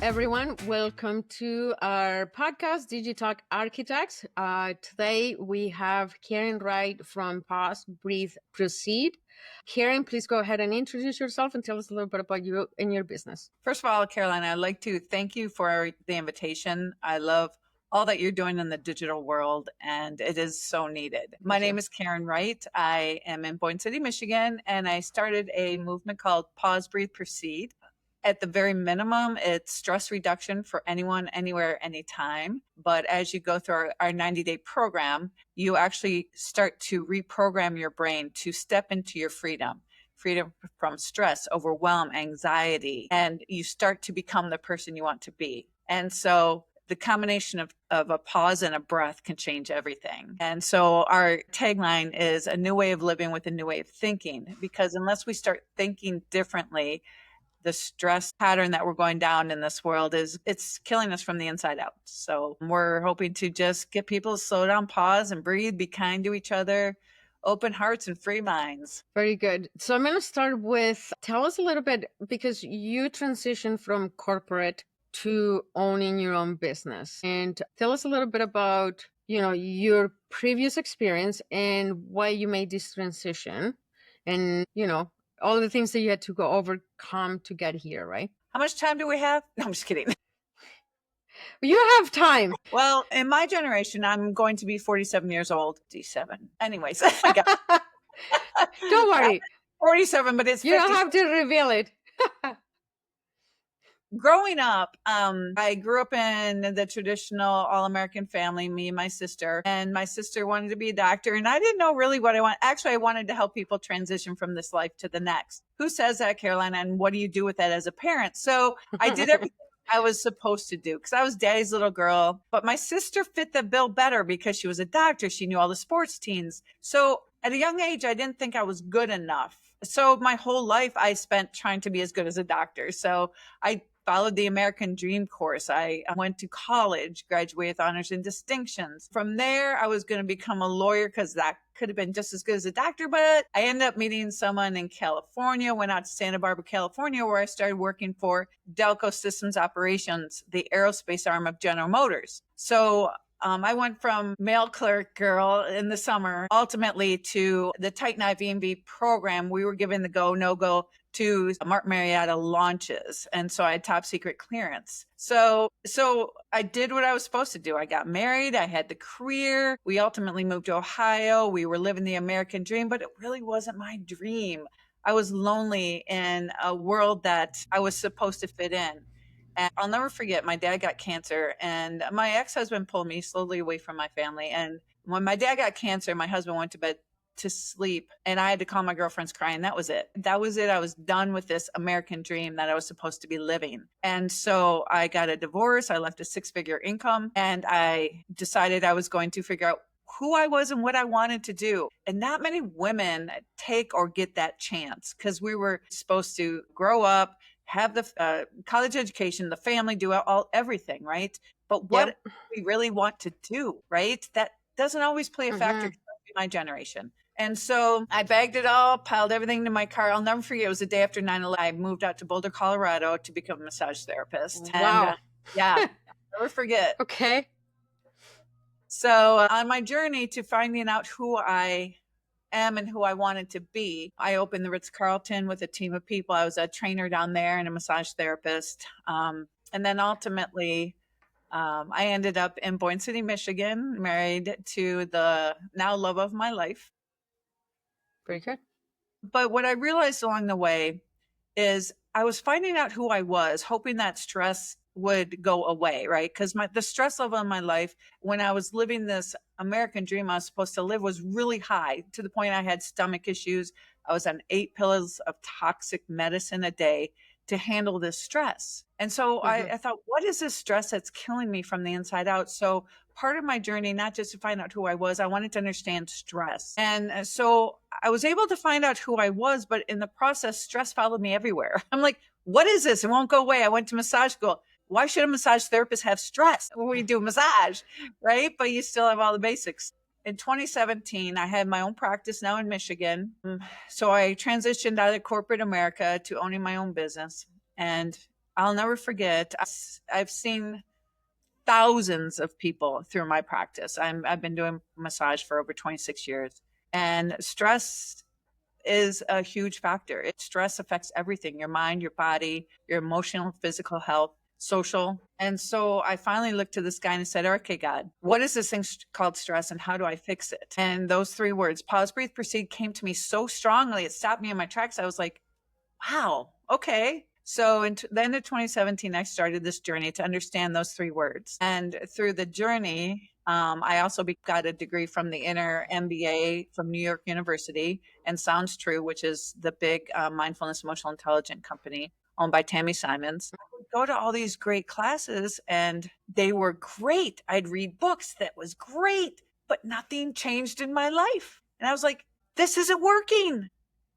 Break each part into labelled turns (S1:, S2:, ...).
S1: everyone. Welcome to our podcast, Digitalk Architects. Today we have Karen Wright from Pause, Breathe, Proceed. Karen, please go ahead and introduce yourself and tell us a little bit about you and your business.
S2: First of all, Caroline, I'd like to thank you for the invitation. I love all that you're doing in the digital world, and it is so needed. My name is Karen Wright. I am in Boyne City, Michigan, and I started a movement called Pause, Breathe, Proceed. At the very minimum, it's stress reduction for anyone, anywhere, anytime. But as you go through our 90-day program, you actually start to reprogram your brain to step into your freedom from stress, overwhelm, anxiety, and you start to become the person you want to be. And so the combination of a pause and a breath can change everything. And so our tagline is a new way of living with a new way of thinking, because unless we start thinking differently, the stress pattern that we're going down in this world it's killing us from the inside out. So we're hoping to just get people to slow down, pause and breathe, be kind to each other, open hearts and free minds.
S1: Very good. So I'm going to start with, tell us a little bit, because you transitioned from corporate to owning your own business, and tell us a little bit about, your previous experience and why you made this transition, and, all the things that you had to go overcome to get here, right?
S2: How much time do we have? No, I'm just kidding.
S1: You have time.
S2: Well, in my generation, I'm going to be 47 years old. D7. Anyways.
S1: Don't worry.
S2: 47, but it's 50.
S1: You don't have to reveal it.
S2: Growing up, I grew up in the traditional all-American family, me and my sister wanted to be a doctor, and I didn't know really what I want. Actually, I wanted to help people transition from this life to the next. Who says that, Caroline? And what do you do with that as a parent? So I did everything I was supposed to do because I was daddy's little girl, but my sister fit the bill better because she was a doctor. She knew all the sports teams. So at a young age, I didn't think I was good enough. So my whole life I spent trying to be as good as a doctor. So I followed the American Dream course. I went to college, graduated with honors and distinctions. From there, I was going to become a lawyer because that could have been just as good as a doctor, but I ended up meeting someone in California, went out to Santa Barbara, California, where I started working for Delco Systems Operations, the aerospace arm of General Motors. So I went from mail clerk girl in the summer, ultimately to the Titan IV&V program. We were given the go, no go to Martin Marietta launches. And so I had top secret clearance. So I did what I was supposed to do. I got married. I had the career. We ultimately moved to Ohio. We were living the American dream, but it really wasn't my dream. I was lonely in a world that I was supposed to fit in. And I'll never forget, my dad got cancer, and my ex-husband pulled me slowly away from my family. And when my dad got cancer, my husband went to bed to sleep, and I had to call my girlfriends crying. That was it. That was it. I was done with this American dream that I was supposed to be living. And so I got a divorce. I left a 6-figure income, and I decided I was going to figure out who I was and what I wanted to do. And not many women take or get that chance, because we were supposed to grow up, have the college education, the family, do everything, right? But what we really want to do, right? That doesn't always play a factor in my generation. And so I bagged it all, piled everything into my car. I'll never forget, it was the day after 9/11. I moved out to Boulder, Colorado to become a massage therapist.
S1: Wow.
S2: And, I'll never forget.
S1: Okay.
S2: So on my journey to finding out who I am and who I wanted to be, I opened the Ritz-Carlton with a team of people. I was a trainer down there and a massage therapist. And then ultimately, I ended up in Boyne City, Michigan, married to the now love of my life.
S1: Very good.
S2: But what I realized along the way is I was finding out who I was, hoping that stress would go away, right? Because the stress level in my life, when I was living this American dream I was supposed to live, was really high, to the point I had stomach issues. I was on 8 pills of toxic medicine a day to handle this stress. And so I thought, what is this stress that's killing me from the inside out? So part of my journey, not just to find out who I was, I wanted to understand stress. And so I was able to find out who I was, but in the process, stress followed me everywhere. I'm like, what is this? It won't go away. I went to massage school. Why should a massage therapist have stress when we do massage, right? But you still have all the basics. In 2017, I had my own practice now in Michigan. So I transitioned out of corporate America to owning my own business. And I'll never forget. I've seen thousands of people through my practice. I've been doing massage for over 26 years, and stress is a huge factor. Stress affects everything, your mind, your body, your emotional, physical health, social. And so I finally looked to this guy and said, okay, God, what is this thing called stress and how do I fix it? And those three words, pause, breathe, proceed, came to me so strongly. It stopped me in my tracks. I was like, wow, okay. So then in 2017, I started this journey to understand those three words. And through the journey, I also got a degree from the Inner MBA from New York University and Sounds True, which is the big mindfulness emotional intelligence company owned by Tammy Simons. I would go to all these great classes and they were great. I'd read books that was great, but nothing changed in my life. And I was like, this isn't working.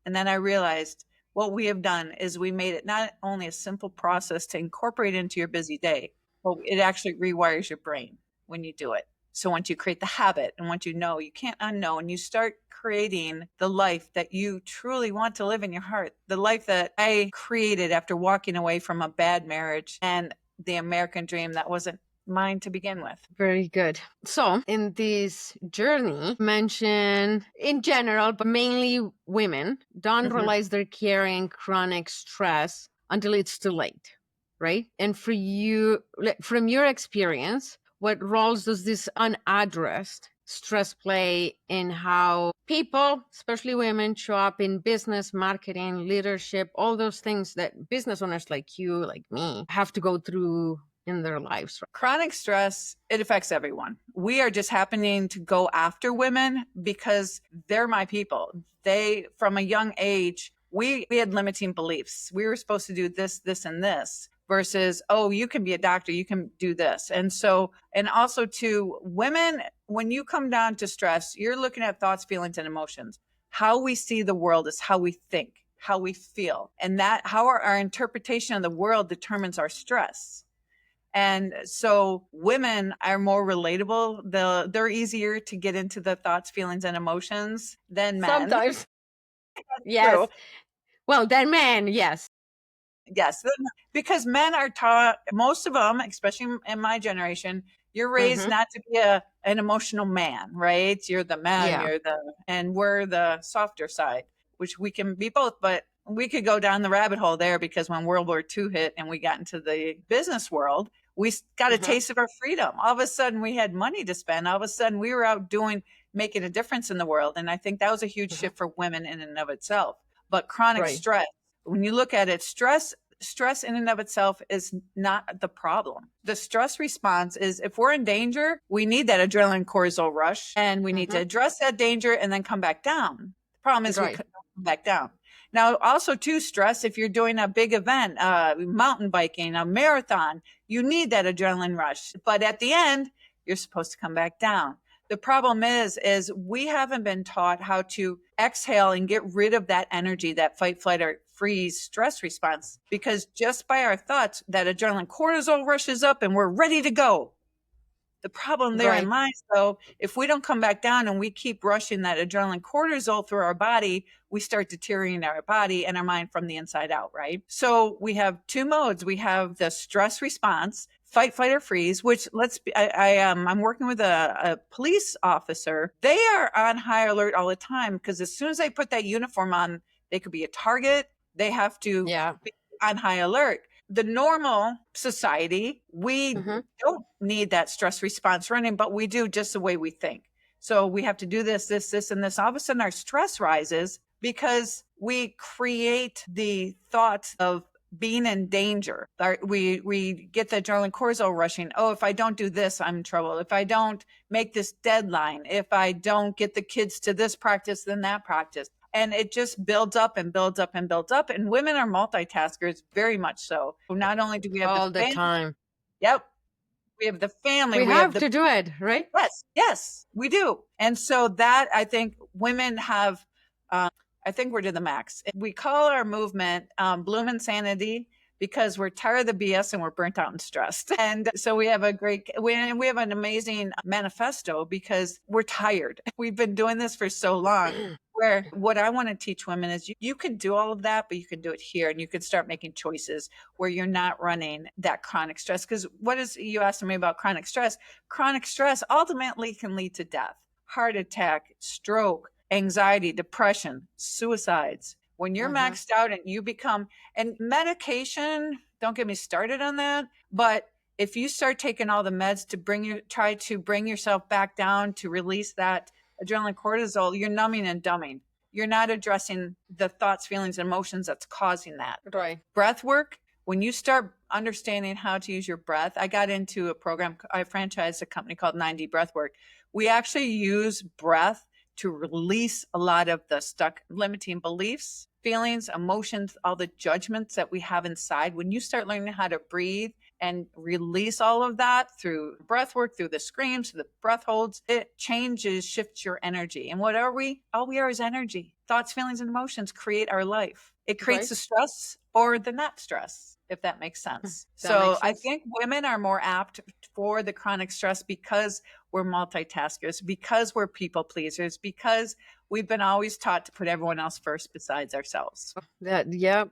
S2: And then I realized what we have done is we made it not only a simple process to incorporate into your busy day, but it actually rewires your brain when you do it. So once you create the habit and once you know, you can't unknow, and you start creating the life that you truly want to live in your heart, the life that I created after walking away from a bad marriage and the American dream that wasn't mine to begin with.
S1: Very good. So in this journey, mention in general, but mainly women don't realize they're carrying chronic stress until it's too late, right? And for you, from your experience, what roles does this unaddressed stress play in how people, especially women, show up in business, marketing, leadership, all those things that business owners like you, like me, have to go through in their lives?
S2: Chronic stress, it affects everyone. We are just happening to go after women because they're my people. They, from a young age, we had limiting beliefs. We were supposed to do this, this, and this versus, oh, you can be a doctor, you can do this. And so, and also to women, when you come down to stress, you're looking at thoughts, feelings, and emotions. How we see the world is how we think, how we feel. And that, how our interpretation of the world determines our stress. And so women are more relatable. They're easier to get into the thoughts, feelings, and emotions than men.
S1: Sometimes. Yes.
S2: True.
S1: Well, than men, yes.
S2: Yes. Because men are taught, most of them, especially in my generation, you're raised not to be an emotional man, right? You're the man, and we're the softer side, which we can be both, but we could go down the rabbit hole there because when World War II hit and we got into the business world, we got a taste of our freedom. All of a sudden we had money to spend. All of a sudden we were out making a difference in the world. And I think that was a huge shift for women in and of itself. But chronic stress, when you look at it, stress in and of itself is not the problem. The stress response is if we're in danger, we need that adrenaline cortisol rush and we need to address that danger and then come back down. The problem is we couldn't come back down. Now, also too, stress, if you're doing a big event, mountain biking, a marathon, you need that adrenaline rush. But at the end, you're supposed to come back down. The problem is we haven't been taught how to exhale and get rid of that energy, that fight, flight, or freeze stress response. Because just by our thoughts, that adrenaline cortisol rushes up and we're ready to go. The problem therein lies, though, if we don't come back down and we keep rushing that adrenaline cortisol through our body, we start deteriorating our body and our mind from the inside out, right? So we have two modes. We have the stress response, fight, flight, or freeze, which I'm working with a police officer. They are on high alert all the time because as soon as they put that uniform on, they could be a target. They have to be on high alert. The normal society, we don't need that stress response running, but we do just the way we think. So we have to do this, and this. All of a sudden our stress rises because we create the thoughts of being in danger. We get the adrenaline cortisol rushing. Oh, if I don't do this, I'm in trouble. If I don't make this deadline, if I don't get the kids to this practice, then that practice. And it just builds up and builds up and builds up. And women are multitaskers, very much so. Not only do we have
S1: all the time.
S2: Yep. We have the family.
S1: We have to do it, right?
S2: Yes, we do. And so that, I think women have, I think we're to the max. We call our movement Bloom Insanity because we're tired of the BS and we're burnt out and stressed. And so we have we have an amazing manifesto because we're tired. We've been doing this for so long. where what I want to teach women is you can do all of that, but you can do it here, and you can start making choices where you're not running that chronic stress. Because what is, you asked me about chronic stress? Chronic stress ultimately can lead to death, heart attack, stroke, anxiety, depression, suicides. When you're maxed out and you become, and medication, don't get me started on that, but if you start taking all the meds to try to bring yourself back down to release that adrenaline, cortisol, you're numbing and dumbing. You're not addressing the thoughts, feelings, and emotions that's causing that.
S1: Right.
S2: Breath work, when you start understanding how to use your breath, I got into a program, I franchised a company called 9D Breathwork. We actually use breath to release a lot of the stuck limiting beliefs, feelings, emotions, all the judgments that we have inside. When you start learning how to breathe and release all of that through breath work, through the screams, through the breath holds, it changes, shifts your energy. And what are we? All we are is energy. Thoughts, feelings, and emotions create our life. It creates the stress or the not stress, if that makes sense. I think women are more apt for the chronic stress because we're multitaskers, because we're people pleasers, because we've been always taught to put everyone else first besides ourselves.
S1: Yep.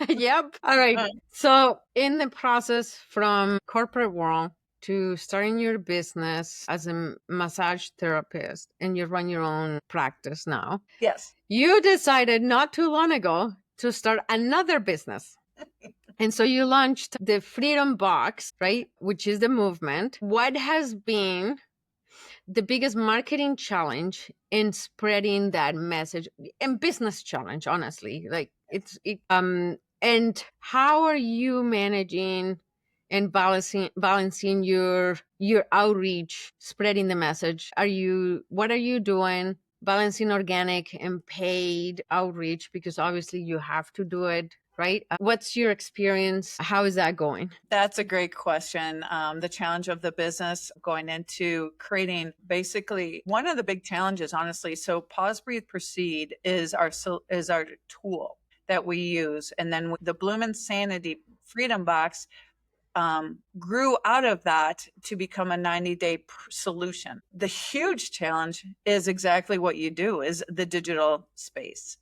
S1: Yep. All right. So in the process from corporate world to starting your business as a massage therapist, and you run your own practice now.
S2: Yes.
S1: You decided not too long ago to start another business. And so you launched the Freedom Box, right? Which is the movement. What has been the biggest marketing challenge in spreading that message, and business challenge, honestly? Like and how are you managing and balancing your outreach, spreading the message? What are you doing balancing organic and paid outreach? Because obviously you have to do it, right? What's your experience? How is that going?
S2: That's a great question. The challenge of the business going into creating, basically one of the big challenges, honestly. So Pause, Breathe, Proceed is our tool that we use. And then the Bloom Insanity Freedom Box grew out of that to become a 90-day solution. The huge challenge is exactly what you do, is the digital space.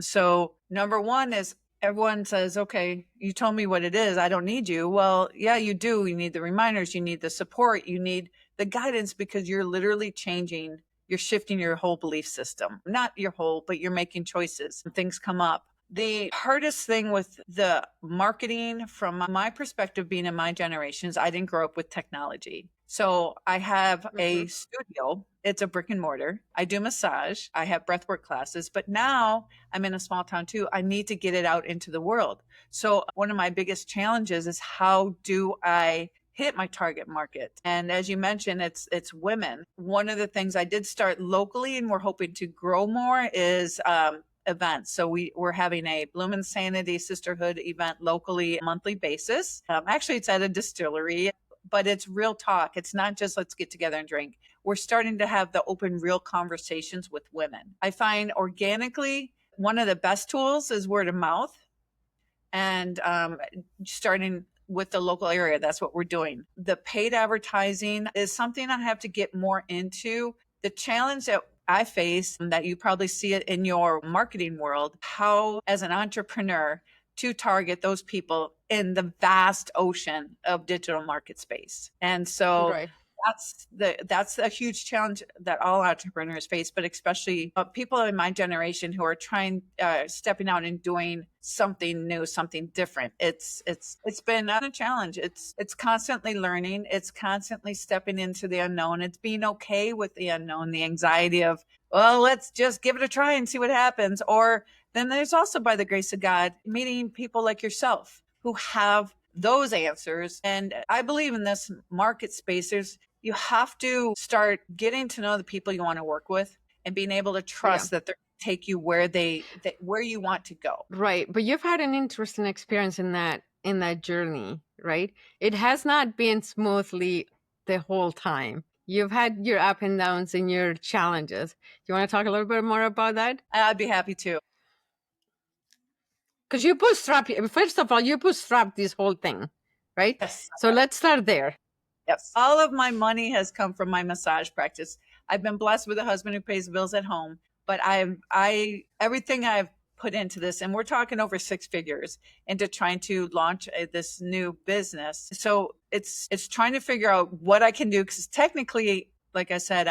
S2: So number one is, everyone says, okay, you told me what it is, I don't need you. Well, yeah, you do. You need the reminders, you need the support, you need the guidance, because you're literally you're shifting your whole belief system. Not your whole, but you're making choices. Things come up. The hardest thing with the marketing, from my perspective, being in my generations, I didn't grow up with technology. So I have a studio. It's a brick and mortar. I do massage. I have breathwork classes, but now I'm in a small town too. I need to get it out into the world. So one of my biggest challenges is, how do I hit my target market? And as you mentioned, it's women. One of the things I did start locally, and we're hoping to grow more, is events. So we're having a Bloom Insanity Sisterhood event locally, monthly basis. Actually, it's at a distillery, but it's real talk. It's not just let's get together and drink. We're starting to have the open, real conversations with women. I find organically, one of the best tools is word of mouth, and starting with the local area. That's what we're doing. The paid advertising is something I have to get more into. The challenge that I face, that you probably see it in your marketing world, how as an entrepreneur to target those people in the vast ocean of digital market space. And so that's a huge challenge that all entrepreneurs face, but especially people in my generation who are stepping out and doing something new, something different. It's been a challenge. It's constantly learning. It's constantly stepping into the unknown. It's being okay with the unknown, the anxiety of, well, let's just give it a try and see what happens. Or then there's also, by the grace of God, meeting people like yourself who have those answers. And I believe in this market space, you have to start getting to know the people you want to work with, and being able to trust that they're take you where where you want to go.
S1: Right. But you've had an interesting experience in that journey, right? It has not been smoothly the whole time. You've had your up and downs and your challenges. Do you want to talk a little bit more about that?
S2: I'd be happy to.
S1: Because you bootstrapped, first of all, you bootstrapped this whole thing, right?
S2: Yes.
S1: So let's start there.
S2: Yes. All of my money has come from my massage practice. I've been blessed with a husband who pays the bills at home, but everything I've put into this, and we're talking over 6 figures into trying to launch this new business. So it's trying to figure out what I can do, because technically, like I said,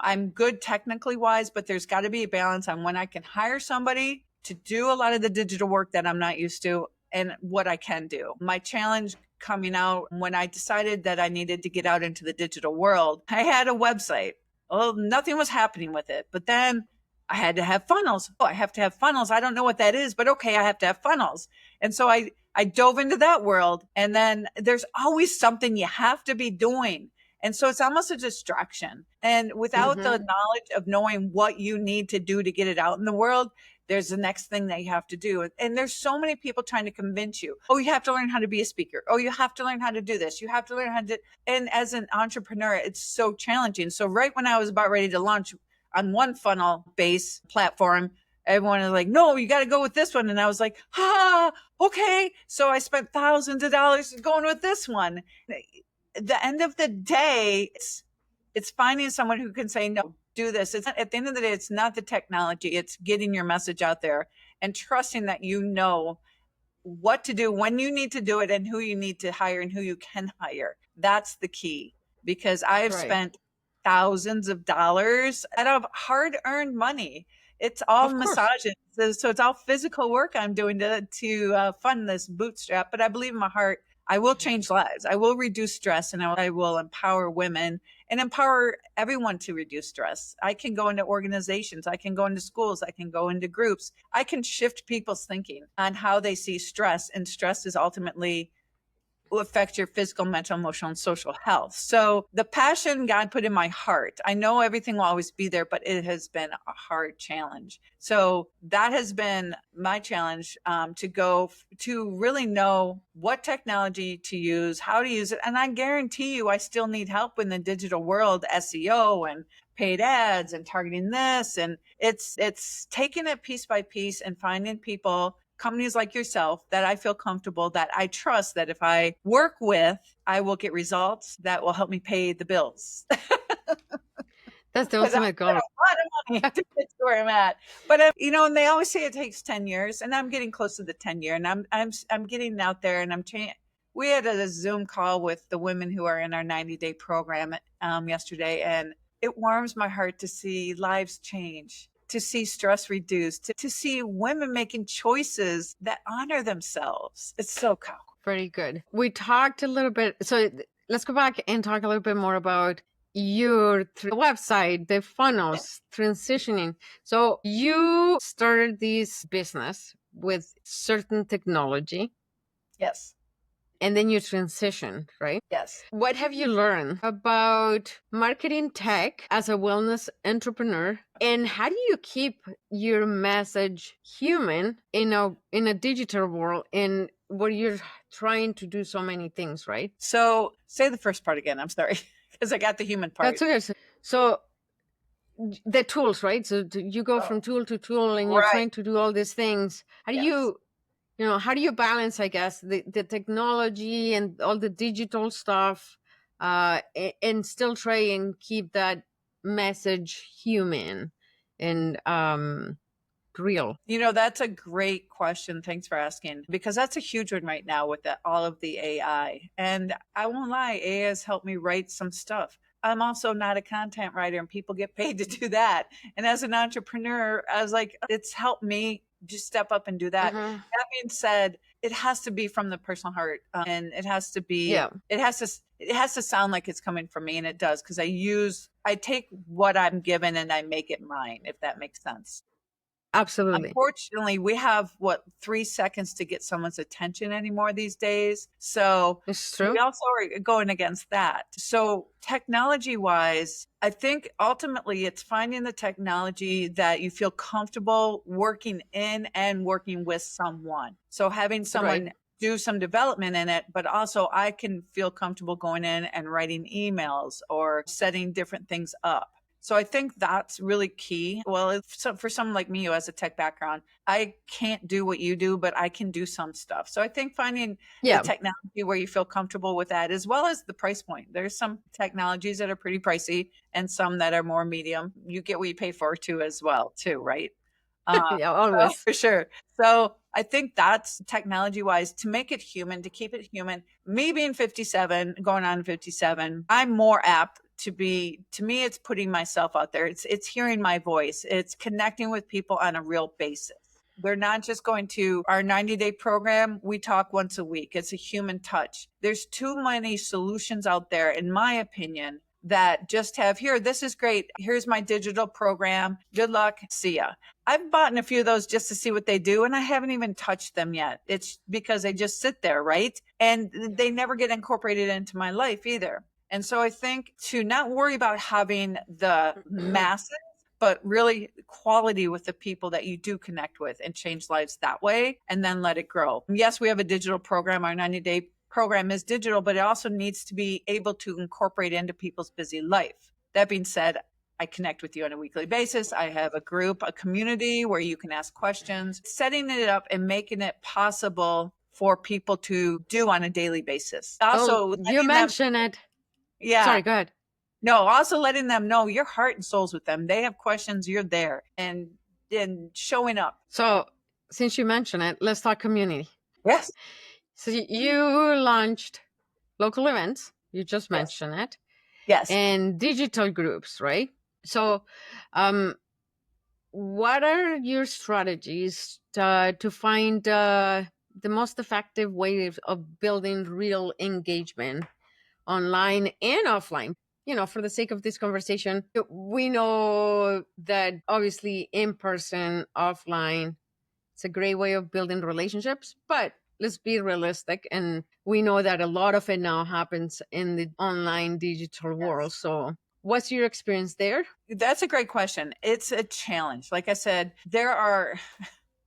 S2: I'm good technically wise, but there's got to be a balance on when I can hire somebody to do a lot of the digital work that I'm not used to and what I can do. My challenge coming out when I decided that I needed to get out into the digital world, I had a website. Well, nothing was happening with it. But then I had to have funnels. Oh, I have to have funnels. I don't know what that is, but okay, I have to have funnels. And so I dove into that world. And then there's always something you have to be doing. And so it's almost a distraction. And without the knowledge of knowing what you need to do to get it out in the world, there's the next thing that you have to do. And there's so many people trying to convince you, oh, you have to learn how to be a speaker. Oh, you have to learn how to do this. You have to learn how to, and as an entrepreneur, it's so challenging. So right when I was about ready to launch on one funnel based platform, everyone was like, no, you got to go with this one. And I was like, okay. So I spent thousands of dollars going with this one. At the end of the day, it's finding someone who can say, no, do this. It's not, at the end of the day, it's not the technology. It's getting your message out there and trusting that you know what to do, when you need to do it, and who you need to hire and who you can hire. That's the key, because I have spent thousands of dollars out of hard-earned money. It's all massages. So it's all physical work I'm doing to fund this bootstrap. But I believe in my heart, I will change lives. I will reduce stress, and I will empower women and empower everyone to reduce stress. I can go into organizations. I can go into schools. I can go into groups. I can shift people's thinking on how they see stress. And stress is ultimately will affect your physical, mental, emotional, and social health. So the passion God put in my heart, I know everything will always be there, but it has been a hard challenge. So that has been my challenge, to really know what technology to use, how to use it. And I guarantee you, I still need help in the digital world, SEO and paid ads and targeting this. And it's taking it piece by piece and finding people, companies like yourself, that I feel comfortable, that I trust, that if I work with, I will get results that will help me pay the bills.
S1: That's the ultimate goal.
S2: A lot of money to get to where I'm at. But and they always say it takes 10 years, and I'm getting close to the 10 year, and I'm getting out there, and we had a Zoom call with the women who are in our 90-day program yesterday, and it warms my heart to see lives change, to see stress reduced, to see women making choices that honor themselves. It's so cool.
S1: Very good. We talked a little bit. So let's go back and talk a little bit more about your website, the funnels, transitioning. So you started this business with certain technology.
S2: Yes.
S1: And then you transition, right?
S2: Yes.
S1: What have you learned about marketing tech as a wellness entrepreneur? And how do you keep your message human in a digital world, in where you're trying to do so many things, right?
S2: So say the first part again. I'm sorry, because I got the human part.
S1: That's okay. So the tools, right? So you go from tool to tool, and you're trying to do all these things. How do you how do you balance, I guess, the technology and all the digital stuff, and still try and keep that message human and real?
S2: That's a great question. Thanks for asking, because that's a huge one right now with all of the AI. And I won't lie, AI has helped me write some stuff. I'm also not a content writer, and people get paid to do that. And as an entrepreneur, I was like, it's helped me just step up and do that. That being said, it has to be from the personal heart, and it has to be, it has to sound like it's coming from me. And it does, because I take what I'm given and I make it mine, if that makes sense.
S1: Absolutely.
S2: Unfortunately, we have 3 seconds to get someone's attention anymore these days. So
S1: it's true.
S2: We also are going against that. So technology wise, I think ultimately it's finding the technology that you feel comfortable working in and working with someone. So having someone do some development in it, but also I can feel comfortable going in and writing emails or setting different things up. So I think that's really key. Well, for someone like me who has a tech background, I can't do what you do, but I can do some stuff. So I think finding the
S1: Yeah.
S2: technology where you feel comfortable with that, as well as the price point. There's some technologies that are pretty pricey and some that are more medium. You get what you pay for too, as well, too, right?
S1: Yeah,
S2: So
S1: always.
S2: for sure. So I think that's technology wise to make it human, to keep it human. Me being 57, going on 57, I'm more apt to be, to me, it's putting myself out there. It's hearing my voice. It's connecting with people on a real basis. We're not just going to our 90-day program. We talk once a week. It's a human touch. There's too many solutions out there, in my opinion, that just have here, this is great. Here's my digital program. Good luck. See ya. I've bought a few of those just to see what they do, and I haven't even touched them yet. It's because they just sit there, right? And they never get incorporated into my life either. And so I think to not worry about having the masses, but really quality with the people that you do connect with and change lives that way, and then let it grow. Yes, we have a digital program. Our 90-day program is digital, but it also needs to be able to incorporate into people's busy life. That being said, I connect with you on a weekly basis. I have a group, a community where you can ask questions, setting it up and making it possible for people to do on a daily basis.
S1: Oh,
S2: Also
S1: you
S2: letting them,
S1: mentioned it.
S2: yeah,
S1: Sorry, go ahead.
S2: no, also letting them know your heart and soul's with them. They have questions, you're there, and showing up.
S1: So, since you mentioned it, let's talk community.
S2: Yes,
S1: So, you launched local events, you just
S2: yes,
S1: mentioned it,
S2: yes.
S1: and digital groups, right? So, what are your strategies to find the most effective way of building real engagement online and offline? For the sake of this conversation, we know that obviously in person, offline, it's a great way of building relationships, but let's be realistic. And we know that a lot of it now happens in the online digital world.
S2: Yes.
S1: So, what's your experience there?
S2: That's a great question. It's a challenge. Like I said, there are,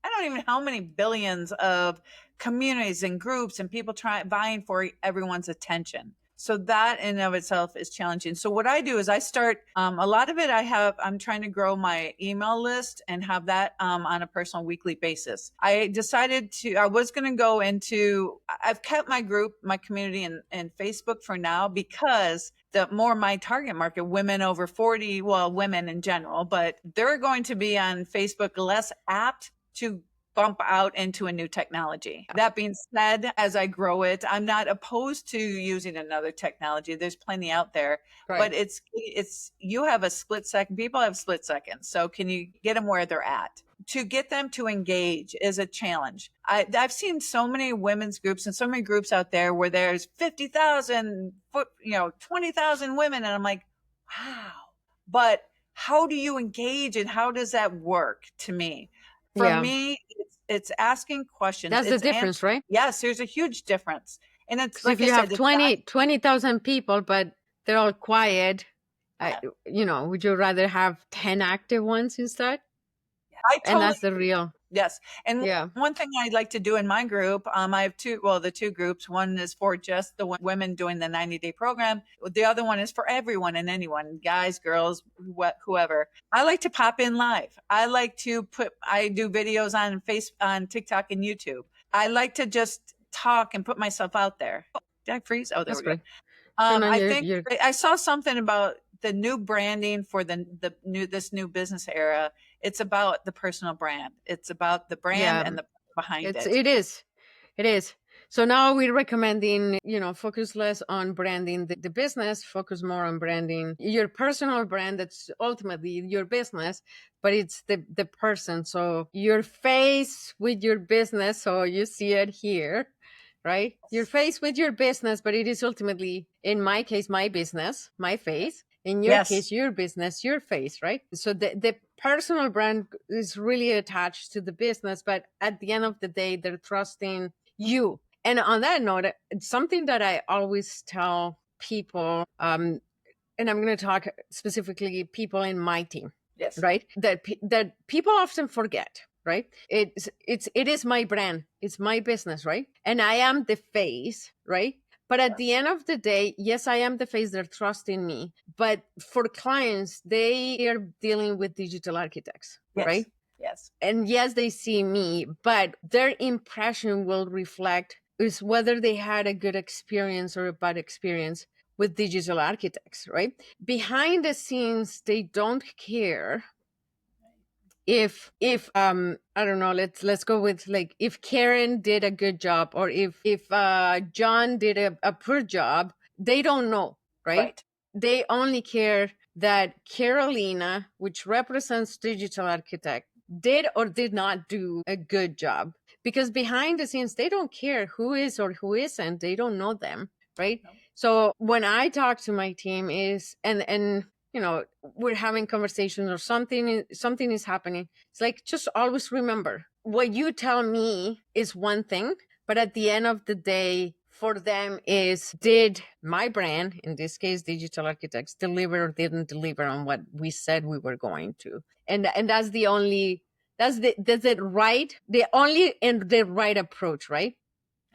S2: I don't even know how many billions of communities and groups and people vying for everyone's attention. So that in and of itself is challenging. So what I do is I start, a lot of it I'm trying to grow my email list and have that on a personal weekly basis. I was going to go into, I've kept my group, my community in Facebook for now, because the more my target market, women over 40, well, women in general, but they're going to be on Facebook less apt to bump out into a new technology. That being said, as I grow it, I'm not opposed to using another technology. There's plenty out there,
S1: Right.
S2: but you have a split second. People have split seconds. So can you get them where they're at? To get them to engage is a challenge. I've seen so many women's groups and so many groups out there where there's 50,000, 20,000 women. And I'm like, wow, but how do you engage and how does that work to me? For
S1: Yeah.
S2: me, it's asking questions.
S1: That's the difference, right?
S2: Yes, there's a huge difference. And it's
S1: Because if
S2: like I
S1: you have
S2: said,
S1: 20,000 people, but they're all quiet,
S2: I,
S1: would you rather have 10 active ones instead?
S2: I
S1: And
S2: totally
S1: that's the real,
S2: yes. And
S1: yeah.
S2: one thing I'd like to do in my group, I have the two groups. One is for just the women doing the 90-day program. The other one is for everyone and anyone, guys, girls, whoever. I like to pop in live. I do videos on TikTok and YouTube. I like to just talk and put myself out there. Oh, did I freeze? Oh, there
S1: That's
S2: we go.
S1: great. So now
S2: I
S1: you're,
S2: think
S1: you're
S2: I saw something about the new branding for this new business era. It's about the personal brand. It's about the brand
S1: yeah,
S2: and the behind
S1: it's,
S2: it.
S1: it is. It is. So now we're recommending, focus less on branding the business, focus more on branding your personal brand. That's ultimately your business, but it's the person. So your face with your business. So you see it here, right? Your face with your business, but it is ultimately, in my case, my business, my face. In your
S2: Yes.
S1: case, your business, your face, right? So the personal brand is really attached to the business, but at the end of the day, they're trusting you. And on that note, it's something that I always tell people, and I'm going to talk specifically people in my team,
S2: Yes.
S1: right? That people often forget, right? It is my brand, it's my business, right? And I am the face, right? But at the end of the day, yes, I am the face, they're trusting me. But for clients, they are dealing with digital architects,
S2: Yes.
S1: right?
S2: Yes.
S1: And yes, they see me, but their impression will reflect is whether they had a good experience or a bad experience with digital architects, right? Behind the scenes, they don't care if I don't know, let's go with like if Karen did a good job or if John did a poor job, they don't know, right?
S2: Right.
S1: They only care that Carolina, which represents digital architect, did or did not do a good job, because behind the scenes they don't care who is or who isn't, they don't know them, right?
S2: No.
S1: So when I talk to my team is and you know, we're having conversations or something is happening, it's like, just always remember what you tell me is one thing, but at the end of the day for them is, did my brand, in this case Digital Architects, deliver or didn't deliver on what we said we were going to? And that's the only, that's it, right, the only and the right approach, right?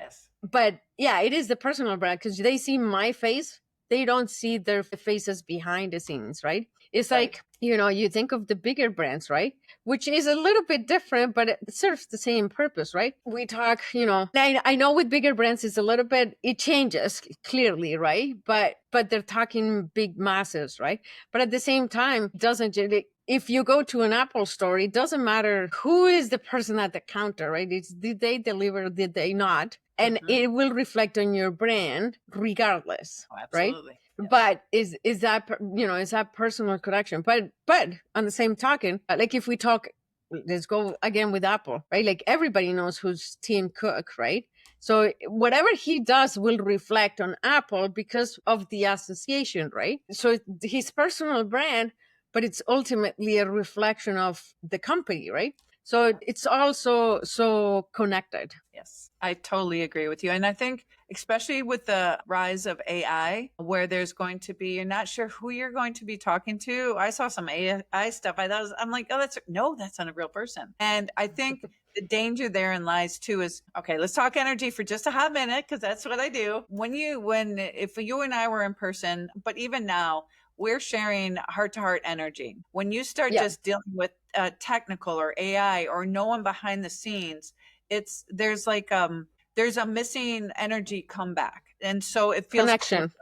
S2: Yes.
S1: But yeah, it is the personal brand, because they see my face, they don't see their faces behind the scenes, right? It's
S2: Right.
S1: like, you know, you think of the bigger brands, right? Which is a little bit different, but it serves the same purpose, right? We talk, you know, I know with bigger brands it's a little bit, it changes clearly, right? But they're talking big masses, right? But at the same time, doesn't it, if you go to an Apple store, it doesn't matter who is the person at the counter, right? It's, did they deliver, did they not? And it will reflect on your brand regardless,
S2: Oh,
S1: right?
S2: absolutely. Yes.
S1: But is that, you know, is that personal connection? But on the same token, like if we talk, let's go again with Apple, right? Like everybody knows who's Tim Cook, right? So whatever he does will reflect on Apple because of the association, right? So his personal brand, but it's ultimately a reflection of the company, right? So it's also so connected.
S2: Yes, I totally agree with you. And I think, especially with the rise of AI, where there's going to be, you're not sure who you're going to be talking to. I saw some AI stuff. I'm like, oh, that's not a real person. And I think the danger therein lies too is, okay, let's talk energy for just a hot minute, because that's what I do. If you and I were in person, but even now, we're sharing heart to heart energy. When you start
S1: Yeah.
S2: just dealing with technical or AI or no one behind the scenes, there's there's a missing energy comeback, and so it feels
S1: Connection.
S2: colder.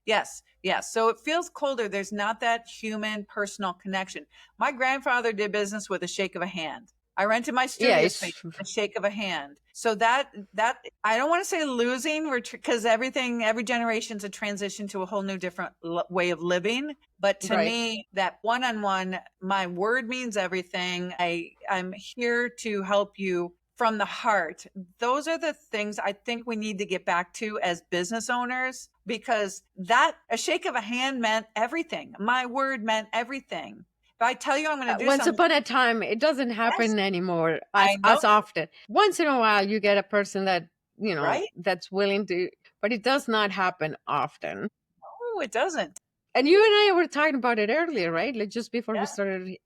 S2: Yes, yes. So it feels colder. There's not that human personal connection. My grandfather did business with a shake of a hand. I rented my studio
S1: Yeah,
S2: space with a shake of a hand. So that I don't want to say losing, because every generation's a transition to a whole new different way of living. But to
S1: right.
S2: me, that one-on-one, my word means everything. I'm here to help you from the heart. Those are the things I think we need to get back to as business owners, because that a shake of a hand meant everything. My word meant everything. If I tell you I'm going to do
S1: Once
S2: something,
S1: upon a time, it doesn't happen anymore
S2: I know,
S1: as often. Once in a while, you get a person that, you know,
S2: right?
S1: that's willing to, but it does not happen often.
S2: Oh, it doesn't.
S1: And you and I were talking about it earlier, right? Like just before we
S2: Yeah.
S1: started,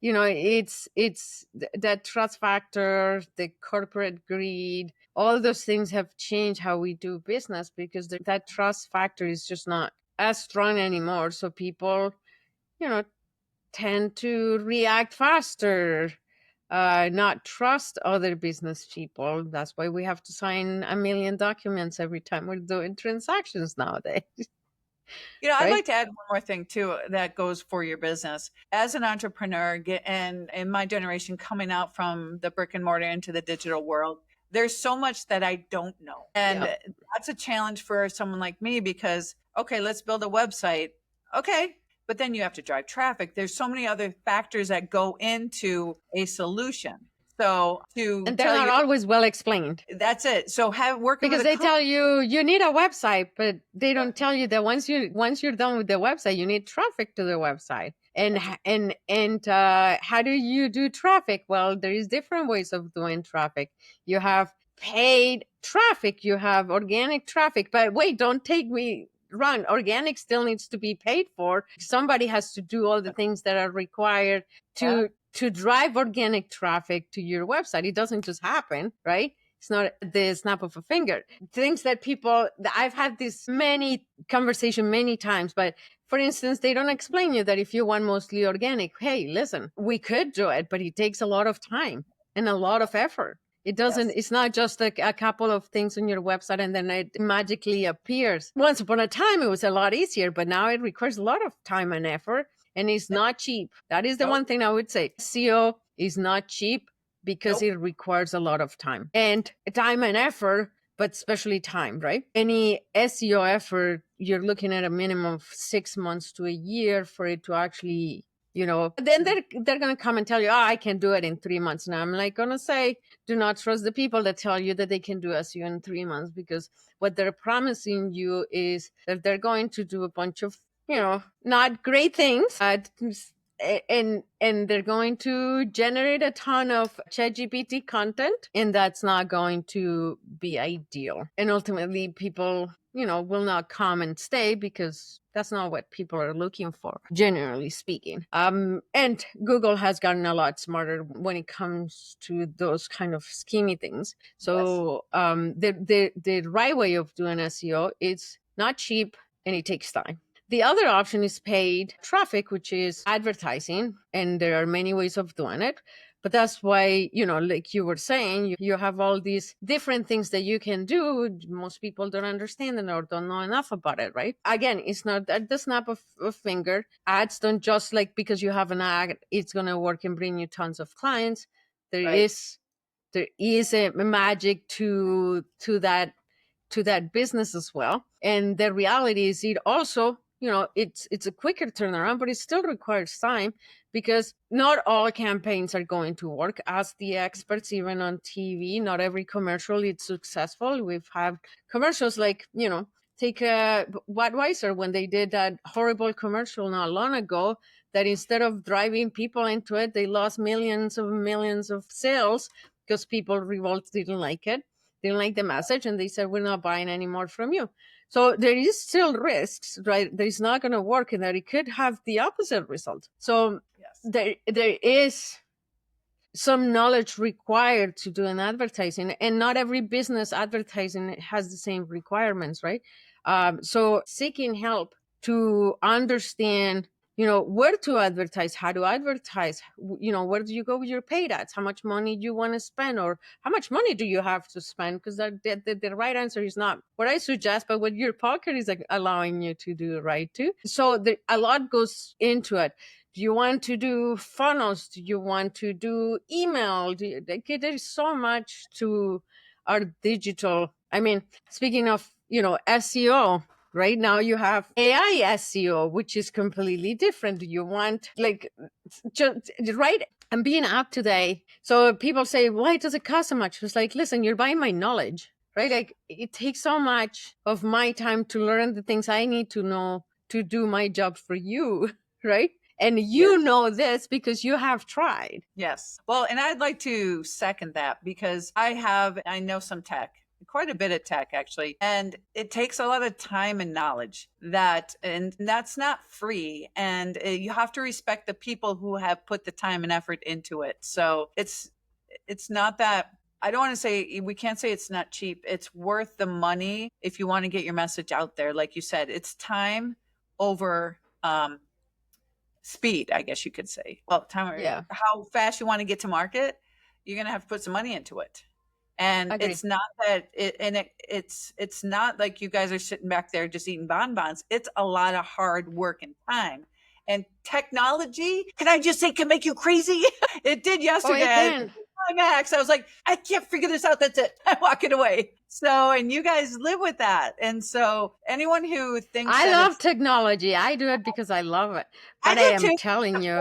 S1: you know, it's that trust factor, the corporate greed, all those things have changed how we do business, because that trust factor is just not as strong anymore. So people, you know, tend to react faster, not trust other business people. That's why we have to sign a million documents every time we're doing transactions nowadays.
S2: I'd
S1: Right?
S2: like to add one more thing too that goes for your business. As an entrepreneur, and in my generation coming out from the brick and mortar into the digital world, there's so much that I don't know. And
S1: Yeah.
S2: that's a challenge for someone like me, because, okay, let's build a website. Okay. But then you have to drive traffic. There's so many other factors that go into a solution. So to
S1: And they're
S2: tell
S1: not
S2: you,
S1: always well explained,
S2: that's it. So working
S1: because
S2: with a
S1: they
S2: coach.
S1: tell you you need a website, but they don't tell you that once you're done with the website, you need traffic to the website. And how do you do traffic? Well, there is different ways of doing traffic. You have paid traffic, you have organic traffic. But wait, don't take me wrong. Organic still needs to be paid for. Somebody has to do all the things that are required to drive organic traffic to your website. It doesn't just happen, right? It's not the snap of a finger. Things that I've had this many conversation many times, but for instance, they don't explain you that if you want mostly organic, hey, listen, we could do it, but it takes a lot of time and a lot of effort. It doesn't,
S2: Yes.
S1: it's not just like a couple of things on your website and then it magically appears. Once upon a time, it was a lot easier, but now it requires a lot of time and effort and it's not cheap. That is the
S2: Nope.
S1: one thing I would say. SEO is not cheap because
S2: Nope.
S1: it requires a lot of time and effort, but especially time, right? Any SEO effort, you're looking at a minimum of 6 months to a year for it to actually, then they're going to come and tell you, I can do it in 3 months. And I'm like going to say, do not trust the people that tell you that they can do SEO in 3 months, because what they're promising you is that they're going to do a bunch of, not great things, and they're going to generate a ton of ChatGPT content, and that's not going to be ideal. And ultimately, people, will not come and stay because that's not what people are looking for, generally speaking. And Google has gotten a lot smarter when it comes to those kind of schemy things. So the right way of doing SEO is not cheap and it takes time. The other option is paid traffic, which is advertising, and there are many ways of doing it. But that's why, like you were saying, you have all these different things that you can do. Most people don't understand it or don't know enough about it, right? Again, it's not at the snap of a finger. Ads don't just like because you have an ad, it's going to work and bring you tons of clients. There is a magic to that business as well. And the reality is it also, it's a quicker turnaround, but it still requires time because not all campaigns are going to work. As the experts, even on TV, not every commercial is successful. We've had commercials like, take Budweiser when they did that horrible commercial not long ago, that instead of driving people into it, they lost millions of sales because people revolted, didn't like it. Didn't like the message, and they said, we're not buying any more from you. So there is still risks, right? That it's not going to work and that it could have the opposite result. So there is some knowledge required to do an advertising, and not every business advertising has the same requirements, right? So seeking help to understand, where to advertise, how to advertise, where do you go with your paid ads, how much money do you want to spend, or how much money do you have to spend? Because the right answer is not what I suggest, but what your pocket is allowing you to do, right? Too. So a lot goes into it. Do you want to do funnels? Do you want to do email? There's so much to our digital. I mean, speaking of, SEO, right now you have AI SEO, which is completely different. Do you want just right? I'm being up today. So people say, why does it cost so much? It's like, listen, you're buying my knowledge, right? Like it takes so much of my time to learn the things I need to know to do my job for you, right? And you know this because you have tried.
S2: Yes. Well, and I'd like to second that because I know some tech, quite a bit of tech actually, and it takes a lot of time and knowledge and that's not free. And you have to respect the people who have put the time and effort into it. So it's not that, I don't want to say, we can't say it's not cheap. It's worth the money if you want to get your message out there. Like you said, it's time over, speed, I guess you could say. Well, how fast you want to get to market, you're going to have to put some money into it. And
S1: Agreed.
S2: it's not that it's not like you guys are sitting back there just eating bonbons. It's a lot of hard work and time. And technology, can I just say, can make you crazy? It did yesterday. Max, I was like, I can't figure this out. That's it. I'm walking away. So, and you guys live with that. And so anyone who thinks
S1: I love technology, I do it because I love it. But I am telling you,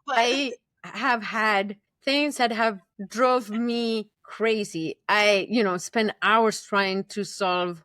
S1: I have had things that have drove me crazy. I, spend hours trying to solve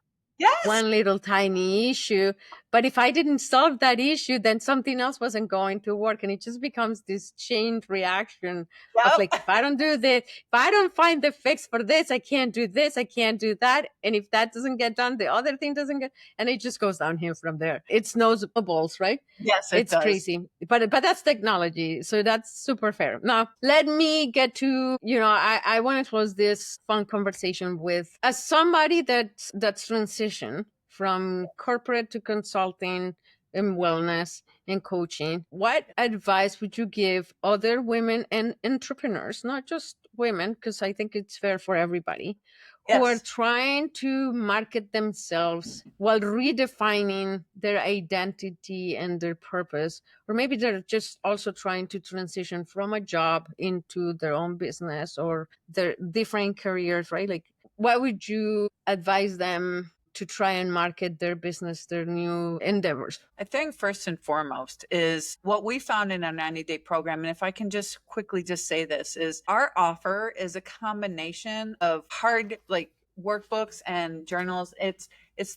S1: one little tiny issue. But if I didn't solve that issue, then something else wasn't going to work. And it just becomes this chain reaction of like, if I don't do this, if I don't find the fix for this, I can't do this, I can't do that. And if that doesn't get done, the other thing doesn't get, and it just goes downhill from there. It's snowballs, right?
S2: Yes,
S1: it's
S2: does.
S1: crazy. but that's technology, so that's super fair. Now let me get to, I want to close this fun conversation with, as somebody that's transitioned from corporate to consulting in wellness and coaching, what advice would you give other women and entrepreneurs, not just women, because I think it's fair for everybody, who are
S2: Yes.
S1: trying to market themselves while redefining their identity and their purpose? Or maybe they're just also trying to transition from a job into their own business or their different careers, right? Like, what would you advise them to try and market their business, their new endeavors?
S2: I think first and foremost is what we found in our 90-day program. And if I can just quickly just say this, is our offer is a combination of hard, like workbooks and journals. It's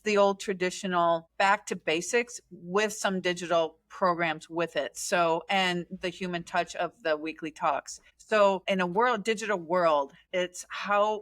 S2: the old traditional back to basics with some digital programs with it. So, and the human touch of the weekly talks. So in a digital world, it's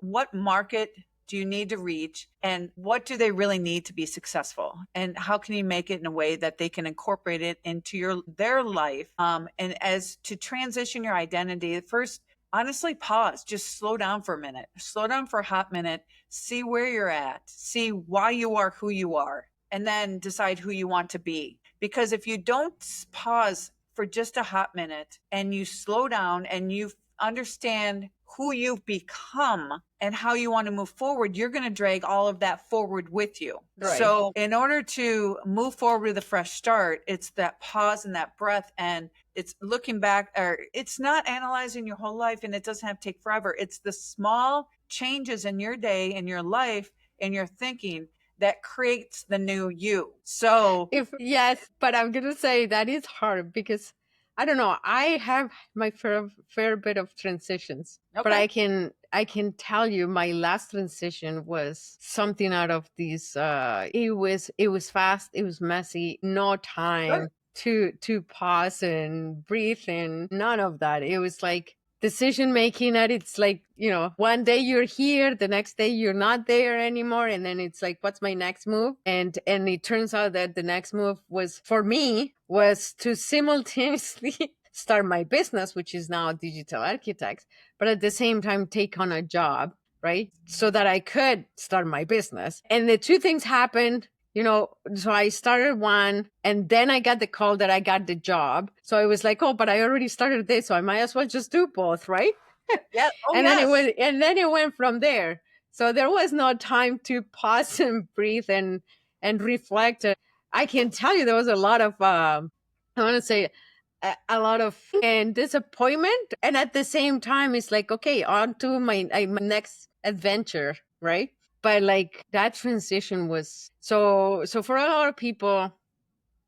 S2: what market do you need to reach, and what do they really need to be successful, and how can you make it in a way that they can incorporate it into their life, and as to transition your identity. First, honestly, pause, just slow down for a minute, slow down for a hot minute, see where you're at, see why you are who you are, and then decide who you want to be. Because if you don't pause for just a hot minute and you slow down and you understand who you've become and how you want to move forward, you're going to drag all of that forward with you.
S1: Right.
S2: So in order to move forward with a fresh start, it's that pause and that breath, and it's looking back, or it's not analyzing your whole life, and it doesn't have to take forever. It's the small changes in your day, in your life, in your thinking that creates the new you. So
S1: Yes, but I'm going to say that is hard because I don't know. I have my fair bit of transitions, but
S2: Okay.
S1: I can tell you my last transition was something out of these. It was fast. It was messy. No time to pause and breathe, and none of that. It was like decision making that it's like, one day you're here, the next day you're not there anymore, and then it's like, what's my next move? And it turns out that the next move was, for me, was to simultaneously start my business, which is now Digital Architects, but at the same time take on a job, right? So that I could start my business. And the two things happened, so I started one, and then I got the call that I got the job. So I was like, oh, but I already started this, so I might as well just do both, right?
S2: Yeah. Oh,
S1: And then
S2: yes.
S1: it went from there. So there was no time to pause and breathe and reflect. I can tell you there was a lot of I want to say a lot of and disappointment, and at the same time it's like, okay, on to my next adventure, right? But like that transition was so for a lot of people,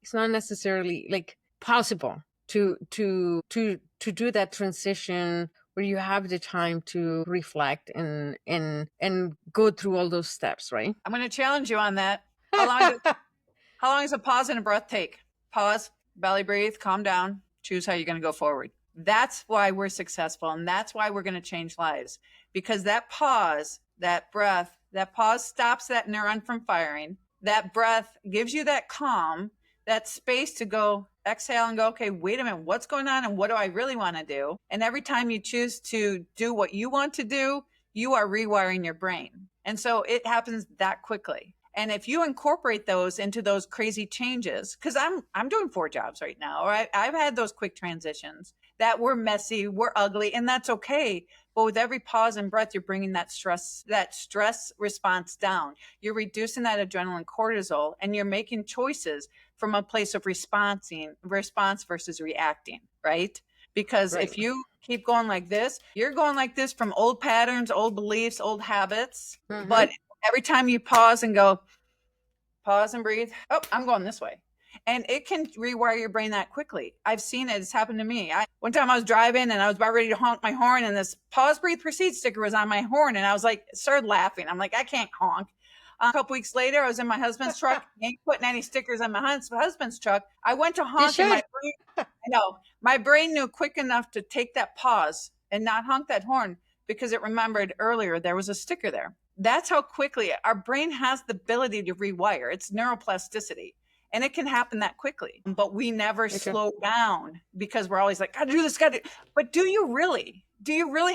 S1: it's not necessarily like possible to do that transition where you have the time to reflect and go through all those steps, right?
S2: I'm going to challenge you on that. How long does a pause and a breath take? Pause, belly breathe, calm down, choose how you're going to go forward. That's why we're successful, and that's why we're going to change lives. Because that pause, that breath, that pause stops that neuron from firing. That breath gives you that calm, that space to go exhale and go, okay, wait a minute, what's going on and what do I really want to do? And every time you choose to do what you want to do, you are rewiring your brain. And so it happens that quickly. And if you incorporate those into those crazy changes, because I'm doing 4 jobs right now, right? I've had those quick transitions that were messy, were ugly, and that's okay. But with every pause and breath, you're bringing that stress response down. You're reducing that adrenaline cortisol, and you're making choices from a place of response versus reacting, right? Because if you keep going like this, you're going like this from old patterns, old beliefs, old habits. Mm-hmm. But every time you pause and go, pause and breathe, oh, I'm going this way. And it can rewire your brain that quickly. I've seen it. It's happened to me. One time I was driving and I was about ready to honk my horn, and this pause, breathe, proceed sticker was on my horn. And I was like, started laughing. I'm like, I can't honk. A couple weeks later, I was in my husband's truck. Ain't putting any stickers on my husband's truck. I went to honk, and my brain knew quick enough to take that pause and not honk that horn because it remembered earlier there was a sticker there. That's how quickly our brain has the ability to rewire. It's neuroplasticity. And it can happen that quickly, but we never slow down because we're always like, gotta do this, gotta do. But do you really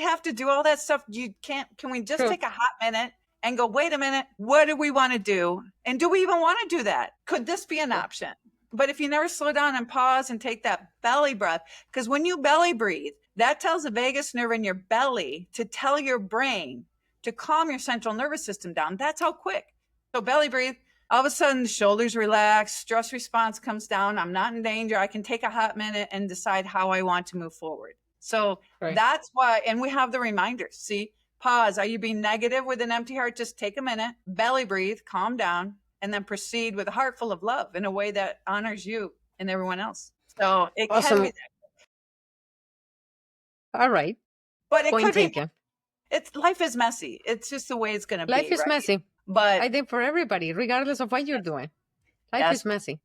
S2: have to do all that stuff? Can we just take a hot minute and go, wait a minute, what do we want to do? And do we even want to do that? Could this be an option? But if you never slow down and pause and take that belly breath, because when you belly breathe, that tells the vagus nerve in your belly to tell your brain to calm your central nervous system down. That's how quick. So belly breathe. All of a sudden, the shoulders relax, stress response comes down. I'm not in danger. I can take a hot minute and decide how I want to move forward. So that's why, and we have the reminders. See, pause. Are you being negative with an empty heart? Just take a minute, belly breathe, calm down, and then proceed with a heart full of love in a way that honors you and everyone else. So it can be.
S1: All right.
S2: But it could be. Life is messy. It's just the way it's going to be.
S1: Life is messy.
S2: But
S1: I think for everybody, regardless of what you're doing, life is messy.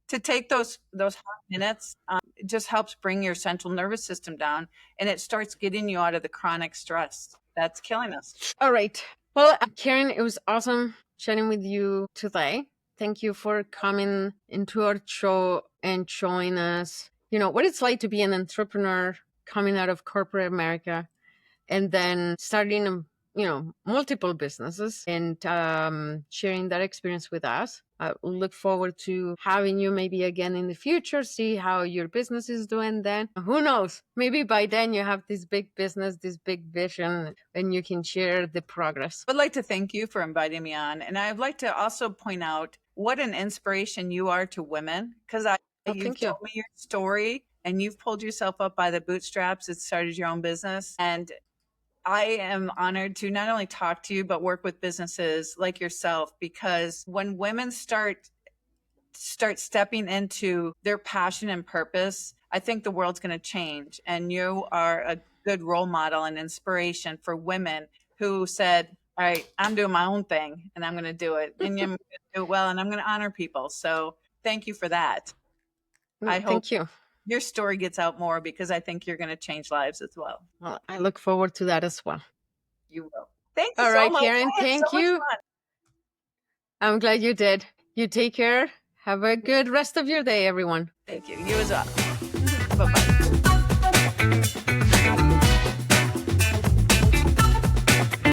S2: To take those hot minutes, it just helps bring your central nervous system down, and it starts getting you out of the chronic stress that's killing us.
S1: All right. Well, Karen, it was awesome chatting with you today. Thank you for coming into our show and showing us, what it's like to be an entrepreneur coming out of corporate America and then starting multiple businesses and sharing that experience with us. I look forward to having you maybe again in the future, see how your business is doing then. Who knows? Maybe by then you have this big business, this big vision, and you can share the progress.
S2: I'd like to thank you for inviting me on. And I'd like to also point out what an inspiration you are to women, because you've told me your story and you've pulled yourself up by the bootstraps and started your own business. And I am honored to not only talk to you, but work with businesses like yourself, because when women start stepping into their passion and purpose, I think the world's going to change. And you are a good role model and inspiration for women who said, all right, I'm doing my own thing and I'm going to do it. And I'm going to do it well, and I'm going to honor people. So thank you for that. I hope your story gets out more, because I think you're going to change lives as well.
S1: Well, I look forward to that as well.
S2: You will. Thank you
S1: so much. All right, Karen,
S2: thank you.
S1: I'm glad you did. You take care. Have a good rest of your day, everyone.
S2: Thank you. You as well. Bye-bye.